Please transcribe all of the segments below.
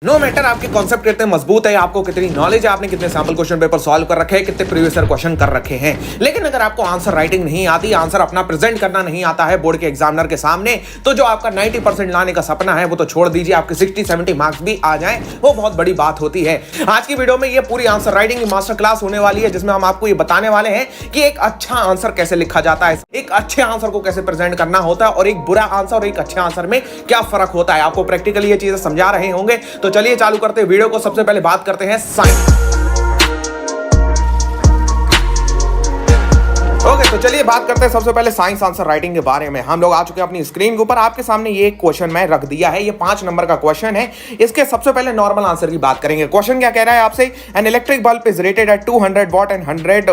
No matter आपके concept कितने मजबूत है, आपको कितनी नॉलेज है, आपने कितने सैंपल क्वेश्चन पेपर सॉल्व कर रखे हैं, कितने प्रीवियस ईयर क्वेश्चन कर रखे हैं, लेकिन अगर आपको आंसर राइटिंग नहीं आती, आंसर अपना प्रेजेंट करना नहीं आता है बोर्ड के एग्जामिनर के सामने, तो जो आपका 90% लाने का सपना है वो तो छोड़ दीजिए, आपके 60-70 मार्क्स भी आ जाएं वो बहुत बड़ी बात होती है। आज की वीडियो में ये पूरी आंसर राइटिंग की मास्टर क्लास होने वाली है, जिसमें हम आपको ये बताने वाले हैं कि एक अच्छा आंसर कैसे लिखा जाता है, एक अच्छे आंसर को कैसे प्रेजेंट करना होता है और एक बुरा आंसर और एक अच्छे आंसर में क्या फर्क होता है। आपको प्रैक्टिकली ये चीजें समझा रहे होंगे, तो चलिए चालू करते वीडियो को। सबसे पहले बात करते हैं साइंस। ओके, तो चलिए बात करते हैं सबसे पहले साइंस आंसर राइटिंग के बारे में। हम लोग आ चुके हैं अपनी स्क्रीन के ऊपर, आपके सामने ये क्वेश्चन मैं रख दिया है। ये 5 नंबर का क्वेश्चन है। इसके सबसे पहले नॉर्मल आंसर की बात करेंगे। क्वेश्चन क्या कह रहा है आपसे, an electric bulb is rated at 200 watt and 100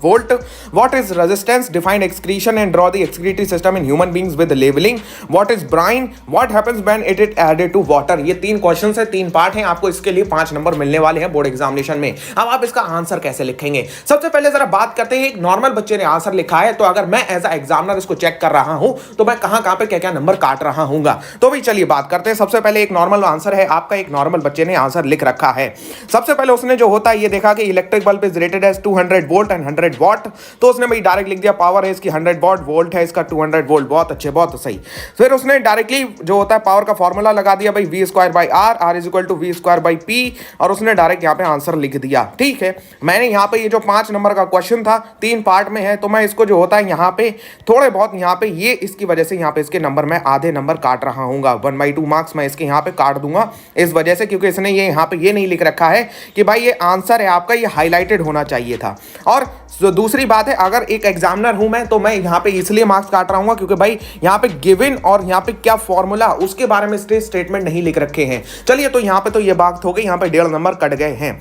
volt, what is resistance, define excretion and draw the excretory system in human beings with labelling, what is brine, what happens when it is added to water. ये 3 question है, 3 part हैं, आपको इसके लिए 5 number मिलने वाले हैं board examination में। अब आप इसका आंसर कैसे लिखेंगे, सबसे पहले जरा बात करते हैं। एक नॉर्मल बच्चे ने आंसर लिखा है, तो अगर मैं एज अ एग्जामिनर इसको चेक कर रहा हूं तो मैं कहां पे क्या-क्या नंबर काट रहा हूंगा। तो भी चलिए बात करते हैं। सबसे पहले एक नॉर्मल आंसर है आपका, एक नॉर्मल बच्चे ने आंसर लिख रखा है। सबसे पहले उसने जो होता है ये देखा कि electric bulb is rated as 200 volt and 100 watt, तो उसने भाई डायरेक्ट लिख दिया पावर है इसकी 100 वॉट, वोल्ट है इसका 200 वोल्ट। बहुत अच्छे, बहुत सही। फिर उसने डायरेक्टली जो होता है पावर का फॉर्मूला लगा दिया भाई v²/r, r is equal to v²/p, और उसने डायरेक्ट यहाँ पे आंसर लिख दिया। ठीक है, मैंने यहाँ पे ये जो 5 नंबर का क्वेश्चन था 3 पार्ट में है, तो मैं इसको जो होता है यहाँ पे थोड़े बहुत यहाँ पे ये इसकी वजह से यहाँ पे इसके नंबर में आधे नंबर काट रहा हूँगा। 1/2 मार्क्स मैं इसके यहाँ पे काट दूंगा इस वजह से, क्योंकि इसने ये यहाँ पे ये नहीं लिख रखा है कि भाई ये आंसर है आपका, ये हाईलाइटेड होना चाहिए था। और दूसरी बात है, अगर एक एग्जामिनर हूं मैं, तो मैं यहाँ पे इसलिए मार्क्स काट रहा हूँ क्योंकि भाई यहाँ पे गिवन और यहाँ पे क्या फॉर्मूला उसके बारे में स्टेटमेंट नहीं लिख रखे हैं। चलिए, तो यहाँ पे तो ये बात हो गई, यहाँ पे 1.5 नंबर कट गए हैं।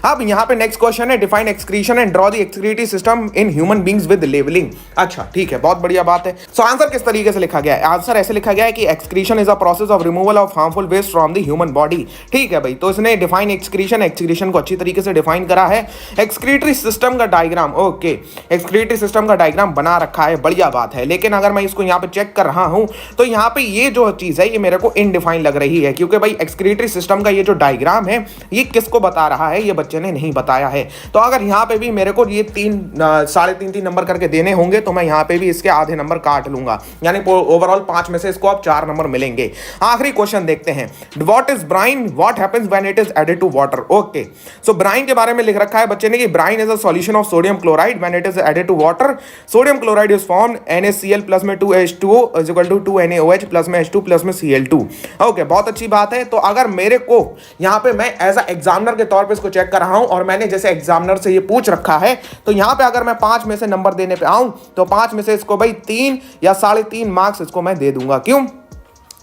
अब यहाँ पे नेक्स्ट क्वेश्चन है, define excretion and draw the excretory system in human beings with labelling. अच्छा ठीक है, बहुत बढ़िया बात है। सो आंसर किस तरीके से लिखा गया है, आंसर ऐसे लिखा गया है कि excretion is a process of removal of harmful waste from the human body. ठीक है भाई, तो इसने डिफाइन एक्सक्रीशन को अच्छी तरीके से डिफाइन करा है। एक्सक्रीटरी सिस्टम का डायग्राम, ओके, एक्सक्रीटरी सिस्टम का डायग्राम बना रखा है, बढ़िया बात है। लेकिन अगर मैं इसको यहाँ पे चेक कर रहा हूँ तो यहाँ पे ये जो चीज है ये मेरे को इनडिफाइन लग रही है, क्योंकि भाई एक्सक्रीटरी सिस्टम का ये जो डायग्राम है ये किसको बता रहा है, ये बच्चे ने नहीं बताया है। तो अगर यहाँ पे भी मेरे को ये 3.5 नंबर करके देने होंगे तो मैं यहाँ पे भी इसके आधे नंबर काट लूंगा, यानी ओवरऑल 5 में से इसको अब 4 नंबर मिलेंगे। आखिरी क्वेश्चन देखते हैं, what is brine, what happens when it is added to water. Okay, so brine के बारे में लिख रखा है बच्चे ने कि brine is a solution of sodium chloride when it is added to water, sodium chloride is formed, NaCl plus में 2H2O is equal to 2NaOH plus में H2 plus में Cl2। ओके, बहुत अच्छी बात है। तो अगर मेरे को यहाँ पे मैं एज अ एग्जामिनर के तौर पे इसको चेक कर रहा हूँ और मैंने जैसे एग्जामिनर से ये पूछ रखा है, तो यहाँ पे अगर मैं 5 में से नंबर देने पे आऊँ तो 5 में से इसको भाई 3 या 3.5 मार्क्स इसको मैं दे दूंगा। क्यों?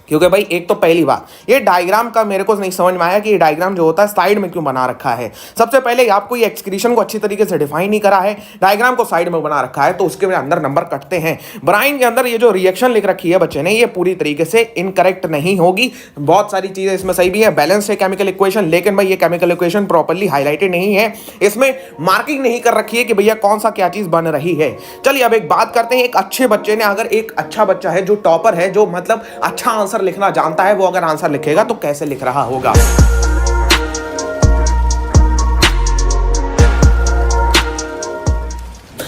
क्योंकि भाई एक तो पहली बात ये डायग्राम का मेरे को नहीं समझ में आया कि ये डायग्राम जो होता है साइड में क्यों बना रखा है। सबसे पहले आपको ये एक्सक्रीशन को अच्छी तरीके से डिफाइन नहीं करा है, डायग्राम को साइड में बना रखा है, तो उसके अंदर नंबर कटते हैं। ब्राइन के अंदर ये जो रिएक्शन लिख रखी है बच्चे ने, ये पूरी तरीके से इनकरेक्ट नहीं होगी। बहुत सारी चीजें इसमें सही भी है, बैलेंस है केमिकल इक्वेशन, लेकिन भाई ये केमिकल इक्वेशन प्रॉपर्ली हाईलाइटेड नहीं है, इसमें मार्किंग नहीं कर रखी है कि भैया कौन सा क्या चीज बन रही है। चलिए अब एक बात करते हैं, एक अच्छे बच्चे ने, अगर एक अच्छा बच्चा है जो टॉपर है, जो मतलब अच्छा आंसर लिखना जानता है, वो अगर आंसर लिखेगा तो कैसे लिख रहा होगा।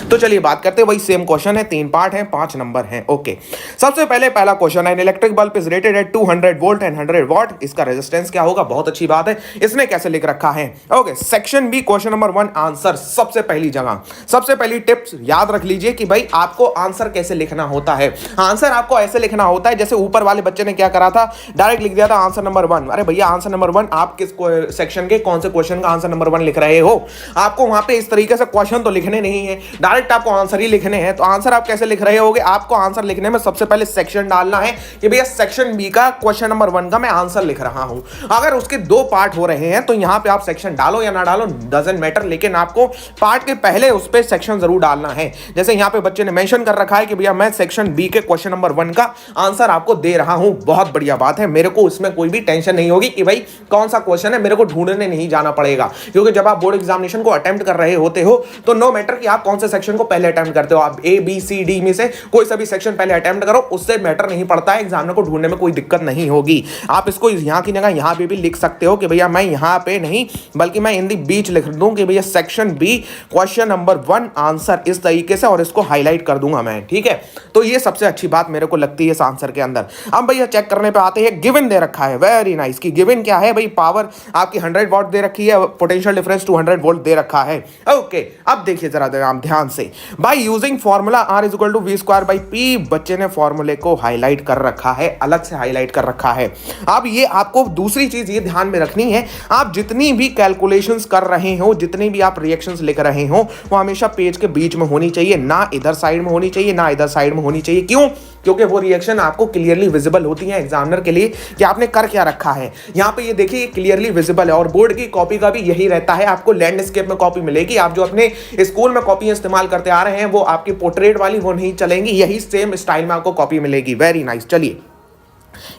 तो चलिए बात करते हैं, वही सेम क्वेश्चन है, 3 पार्ट हैं, 5 नंबर हैं। ओके, सबसे पहले पहला क्वेश्चन है, electric bulb is rated at 200 volt and 100 what, इसका रेजिस्टेंस क्या होगा। बहुत अच्छी बात है, इसने कैसे लिख रखा है। Okay, section B question number 1 answer. सबसे पहली जगह, सबसे पहली टिप्स याद रख लीजिए कि भाई आपको आंसर कैसे लिखना होता है। आंसर आपको ऐसे लिखना होता है जैसे ऊपर वाले बच्चे ने क्या करा था, डायरेक्ट लिख दिया था आंसर नंबर 1। अरे भैया आंसर नंबर 1 आप किस सेक्शन के कौन से क्वेश्चन का आंसर नंबर 1 लिख रहे हो। आपको वहां पे इस तरीके से क्वेश्चन तो लिखने नहीं है, डायरेक्ट आपको आंसर ही लिखने हैं। तो आंसर आप कैसे लिख रहे होगे, आपको आंसर लिखने में सबसे पहले सेक्शन डालना है कि भैया सेक्शन बी का क्वेश्चन नंबर 1 का मैं आंसर लिख रहा हूं। अगर उसके 2 पार्ट हो रहे हैं तो यहां पे आप सेक्शन डालो या ना डालो डजंट मैटर, लेकिन आपको पार्ट के पहले उस पे सेक्शन जरूर डालना है। जैसे यहां पे बच्चे ने मेंशन कर रखा है कि भैया मैं सेक्शन बी के क्वेश्चन नंबर 1 का आंसर आपको दे रहा हूं। बहुत बढ़िया बात है, मेरे को उसमें कोई भी टेंशन नहीं होगी कि भाई कौन सा क्वेश्चन है, मेरे को ढूंढने नहीं जाना पड़ेगा। क्योंकि जब आप बोर्ड एग्जामिनेशन को अटेम्प्ट कर रहे होते हो तो नो मैटर कि आप कौन से सेक्शन को पहले अटेम्प्ट करते हो, आप A B C D में से कोई सा भी सेक्शन पहले अटेम्प्ट करो, उससे मैटर नहीं पड़ता है, एग्जामिनर को ढूंढने में कोई दिक्कत नहीं होगी। आप इसको यहाँ की जगह यहाँ पे भी लिख सकते हो कि भैया मैं यहाँ पे नहीं बल्कि मैं इन दी बीच लिख दूं कि भैया section B question number 1 answer इस तरीके से, और इसको हाईलाइट कर दूंगा मैं, ठीक है। तो ये सबसे अच्छी बात मेरे को लगती है इस आंसर के अंदर। अब भैया चेक करने पे आते हैं, गिवन दे रखा है, वेरी नाइस। की गिवन क्या है भाई, पावर आपकी 100 वॉट दे रखी है, पोटेंशियल डिफरेंस 200 वोल्ट दे रखा है। ओके, अब देखिए जरा ध्यान से, by using formula R is equal to V square by P, बच्चे ने फॉर्मूले को हाईलाइट कर रखा है, अलग से हाईलाइट कर रखा है। अब ये आपको दूसरी चीज ये ध्यान में रखनी है, आप जितनी भी कैलकुलेशंस कर रहे हो, जितनी भी आप रिएक्शंस लिख रहे हो, वो हमेशा पेज के बीच में होनी चाहिए, ना इधर साइड में होनी चाहिए, ना इधर साइड में होनी चाहिए। क्यों? क्योंकि वो रिएक्शन आपको क्लियरली विजिबल होती है एग्जामिनर के लिए कि आपने कर क्या रखा है। यहाँ पे ये देखिए क्लियरली विजिबल है, और बोर्ड की कॉपी का भी यही रहता है, आपको लैंडस्केप में कॉपी मिलेगी। आप जो अपने स्कूल में कॉपी इस्तेमाल करते आ रहे हैं वो आपकी पोर्ट्रेट वाली वो नहीं चलेंगी, यही सेम स्टाइल में आपको कॉपी मिलेगी। Very nice. चलिए,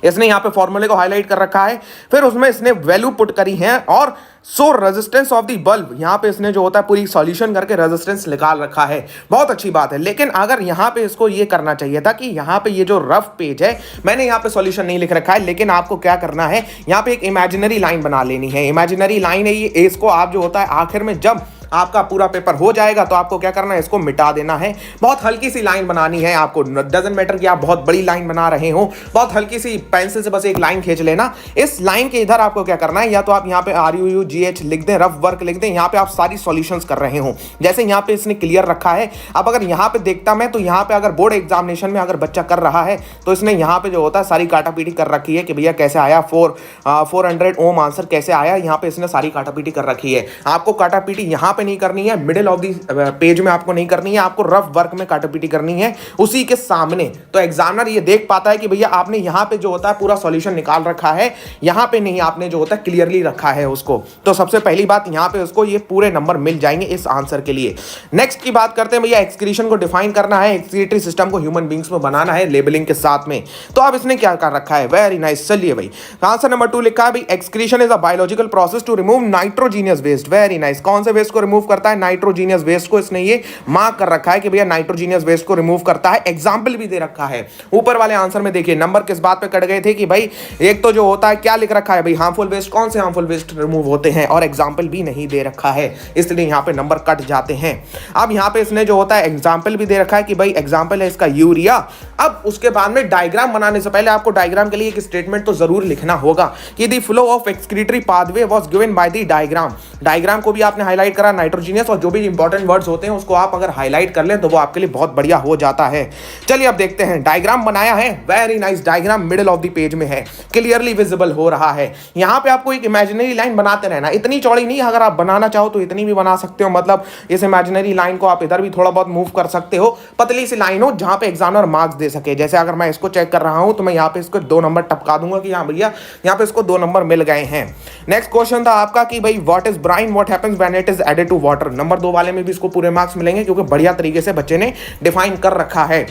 इसने यहाँ पे फॉर्मूले को हाईलाइट कर रखा है, फिर उसमें इसने वैल्यू पुट करी है, और सो रेजिस्टेंस ऑफ द बल्ब, यहाँ पे इसने जो होता है पूरी सॉल्यूशन करके रेजिस्टेंस निकाल रखा है। बहुत अच्छी बात है, लेकिन अगर यहाँ पे इसको ये करना चाहिए था कि यहाँ पे ये जो रफ पेज है, मैंने यहाँ पे सॉल्यूशन नहीं लिख रखा है, लेकिन आपको क्या करना है, यहाँ पे एक इमेजिनरी लाइन बना लेनी है। इमेजिनरी लाइन है ये, इसको आप जो होता है आखिर में जब आपका पूरा पेपर हो जाएगा तो आपको क्या करना है, इसको मिटा देना है। बहुत हल्की सी लाइन बनानी है आपको, डजंट मैटर कि आप बहुत बड़ी लाइन बना रहे हो, बहुत हल्की सी पेंसिल से बस एक लाइन खींच लेना। इस लाइन के इधर आपको क्या करना है, या तो आप यहाँ पे RUUGH लिख दें, रफ वर्क लिख दें, यहाँ पे आप सारी सॉल्यूशंस कर रहे हो, जैसे यहाँ पे इसने क्लियर रखा है। अब अगर यहाँ पे देखता मैं, तो यहाँ पे अगर बोर्ड एग्जामिनेशन में अगर बच्चा कर रहा है तो इसने यहाँ पे जो होता है सारी काटापीटी कर रखी है कि भैया कैसे आया 400 ओम आंसर कैसे आया, यहाँ पे इसने सारी काटापीटी कर रखी है। आपको काटापीटी यहाँ पे नहीं करनी है, मिडिल ऑफ दी पेज में आपको नहीं करनी है, आपको रफ वर्क में काटापीटी करनी है उसी के सामने। तो एग्जामिनर ये देख पाता है कि भैया आपने यहाँ पे जो होता है पूरा सॉल्यूशन निकाल रखा है, यहाँ पे नहीं आपने जो होता है क्लियरली रखा है उसको। तो सबसे पहली बात यहाँ पे उसको ये पूरे नंबर मिल जाएंगे इस आंसर के लिए। नेक्स्ट की बात करते हैं भैया, एक्सक्रीशन को डिफाइन करना है, एक्सक्रीटरी सिस्टम को ह्यूमन बींग्स में बनाना है लेबलिंग के साथ में। तो अब इसने क्या कर रखा है, वेरी नाइस। चलिए भाई, आंसर नंबर 2 लिखा है भाई, excretion is a biological process to remove nitrogenous waste. Very nice. कौन से वेस्ट को रिमूव करता है, नाइट्रोजीनियस वेस्ट को। इसने ये मार्क कर रखा है कि भैया नाइट्रोजीनियस वेस्ट को रिमूव करता है, एग्जांपल भी दे रखा है। ऊपर वाले आंसर में देखिए नंबर किस बात पे कट गए थे कि भाई एक तो जो होता है क्या लिख रखा है भाई, हार्मफुल वेस्ट, कौन से हार्मफुल वेस्ट रिमूव होते हैं, और एग्जांपल भी नहीं दे रखा है, इसलिए यहां पे नंबर कट जाते हैं। अब यहां पे इसने जो होता है एग्जांपल भी दे रखा है कि भाई एग्जांपल है इसका यूरिया। अब उसके बाद में डायग्राम बनाने से पहले आपको डायग्राम के लिए एक स्टेटमेंट तो जरूर लिखना होगा कि the flow of excretory pathway was given by the diagram. Diagram को भी आपने हाईलाइट करा, नाइट्रोजीनियस, और जो भी इंपॉर्टेंट वर्ड्स होते हैं उसको आप अगर हाईलाइट कर लें तो वो आपके लिए बहुत बढ़िया हो जाता है। चलिए अब देखते हैं, डायग्राम बनाया है, very nice. Diagram middle of the page में है, क्लियरली विजिबल हो रहा है। यहां पे आपको एक इमेजिनरी लाइन बनाते रहना, इतनी चौड़ी नहीं, अगर आप बनाना चाहो तो इतनी भी बना सकते हो, मतलब इस इमेजिनरी लाइन को आप इधर भी थोड़ा बहुत मूव कर सकते हो, पतली सी लाइन हो जहां पे एग्जामिनर मार्क्स दे सके। जैसे अगर मैं इसको चेक कर रहा हूं तो मैं यहाँ पे इसको 2 नंबर टपका दूंगा कि हाँ भैया यहाँ पे इसको 2 नंबर मिल गए हैं। नेक्स्ट क्वेश्चन था आपका कि भाई what is brine, what happens when it is added to water. Number 2 वाले में भी इसको पूरे मार्क्स मिलेंगे क्योंकि बढ़िया तरीके से बच्चे ने डिफाइन कर रखा है।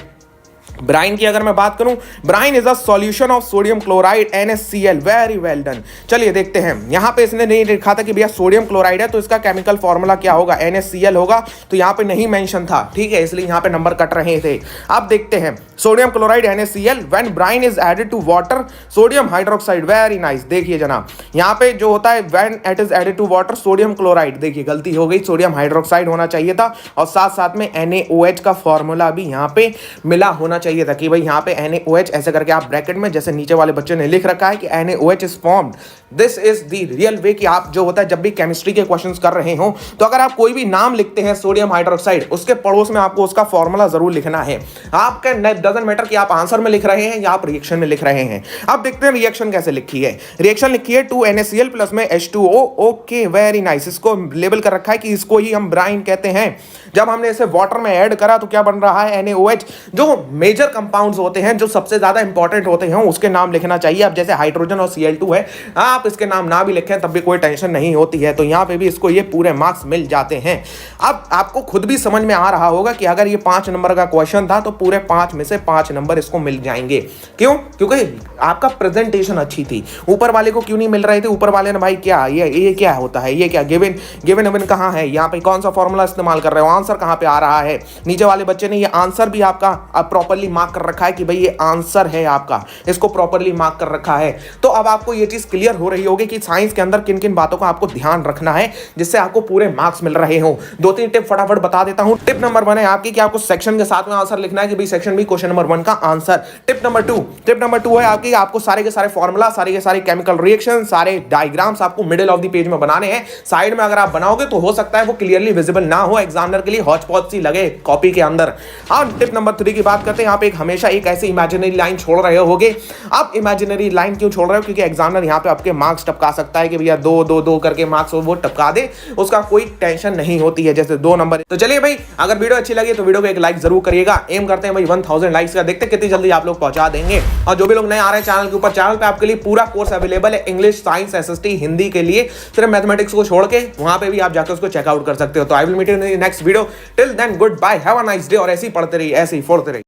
ब्राइन की अगर मैं बात करूं, brine is a solution of sodium chloride NaCl। Very well done. चलिए देखते हैं, यहां पे इसने नहीं लिखा था कि भैया सोडियम क्लोराइड है तो इसका केमिकल फॉर्मूला क्या होगा, NaCl होगा, तो यहां पे नहीं मेंशन था, ठीक है, इसलिए यहां पे नंबर कट रहे थे। अब देखते हैं, sodium chloride NaCl when brine is added to water sodium hydroxide. Very nice. देखिए जनाब, यहां पे जो होता है when it is added to water sodium chloride, देखिए गलती हो गई, सोडियम हाइड्रोक्साइड होना चाहिए था, और साथ साथ में NaOH का फॉर्मूला भी यहां पे मिला होना चाहिए था कि भाई यहाँ पे NaOH ऐसे करके आप ब्रैकेट में जैसे नीचे वाले बच्चे ने लिख रखा है कि NaOH is formed. This is the real way कि आप जो होता है जब भी केमिस्ट्री के क्वेश्चंस कर रहे हो तो अगर आप कोई भी नाम लिखते हैं सोडियम हाइड्रोक्साइड, उसके पड़ोस में आपको उसका फॉर्मूला जरूर लिखना है। आपका डजंट मैटर कि आप आंसर में लिख रहे हैं या आप रिएक्शन में लिख रहे हैं। अब देखते हैं रिएक्शन कैसे लिखी है। रिएक्शन लिखी है 2NaCl प्लस में H2O। Okay, very nice. इसको लेबल कर रखा है कि इसको ही हम ब्राइन कहते हैं। जब हमने इसे वाटर में ऐड करा तो क्या बन रहा है, NaOH। जो मेजर कंपाउंड्स होते हैं, जो सबसे ज्यादा इंपॉर्टेंट होते हैं, उसके नाम लिखना चाहिए। अब जैसे हाइड्रोजन और Cl2 है, आप इसके नाम ना भी लिखें तब भी कोई टेंशन नहीं होती है, तो यहाँ पे भी इसको ये पूरे मार्क्स मिल जाते हैं। अब आपको खुद भी समझ में आ रहा होगा कि अगर ये 5 नंबर का क्वेश्चन था तो पूरे 5 में से 5 नंबर इसको मिल जाएंगे। क्यों? क्योंकि आपका प्रेजेंटेशन अच्छी थी। ऊपर वाले को क्यों नहीं मिल रहे थे? ऊपर वाले ने भाई क्या ये क्या होता है, ये क्या गिवन गिवन कहाँ है, यहाँ पे कौन सा फॉर्मूला इस्तेमाल कर रहे हो, आंसर कहाँ पे आ रहा है। नीचे वाले बच्चे ने ये आंसर भी आपका प्रॉपर्ली प्रॉपरली मार्क कर रखा है कि भाई ये आंसर है आपका, इसको प्रॉपरली मार्क कर रखा है। तो अब आपको ये चीज क्लियर हो रही होगी कि साइंस के अंदर किन किन बातों का आपको ध्यान रखना है जिससे आपको पूरे मार्क्स मिल रहे हो। 2-3 टिप फटाफट बता देता हूं। टिप नंबर 1 है आपकी कि आपको सेक्शन के साथ में आंसर लिखना है कि भाई सेक्शन बी क्वेश्चन नंबर 1 का आंसर। टिप नंबर 2 है आपकी आपको सारे के सारे फॉर्मूला, सारे के सारे केमिकल रिएक्शन, सारे डायग्राम्स आपको मिडिल ऑफ द पेज में बनाने हैं। साइड में अगर आप बनाओगे तो हो सकता है वो क्लियरली विजिबल ना हो, एग्जामिनर के लिए हॉच पॉच सी लगे कॉपी के अंदर। हाँ, टिप नंबर 3 की बात करते हैं। आप एक हमेशा एक ऐसी इमेजिनरी लाइन छोड़ रहे होगे। आप इमेजिनरी लाइन क्यों छोड़ रहे हो? क्योंकि एग्जामिनर यहाँ पे आपके मार्क्स टपका सकता है कि भैया 2-2-2 करके मार्क्स वो टपका दे, उसका कोई टेंशन नहीं होती है, जैसे 2 नंबर। तो चलिए भाई, अगर वीडियो अच्छी लगी तो वीडियो को एक लाइक जरूर करिएगा। एम करते हैं भाई 1000 लाइक्स का, देखते हैं कितनी जल्दी आप लोग पहुंचा देंगे। और जो भी लोग नए आ रहे हैं चैनल के ऊपर, चैनल पे आपके लिए पूरा कोर्स अवेलेबल है इंग्लिश, साइंस, एसएसटी, हिंदी के लिए। सिर्फ मैथमेटिक्स को छोड़ के वहां पे भी आप जाकर उसको चेकआउट कर सकते हो। तो I will meet you in the next video. Till then goodbye, have a nice day. और ऐसे ही पढ़ते रहिए, ऐसे ही फोड़ते रहिए।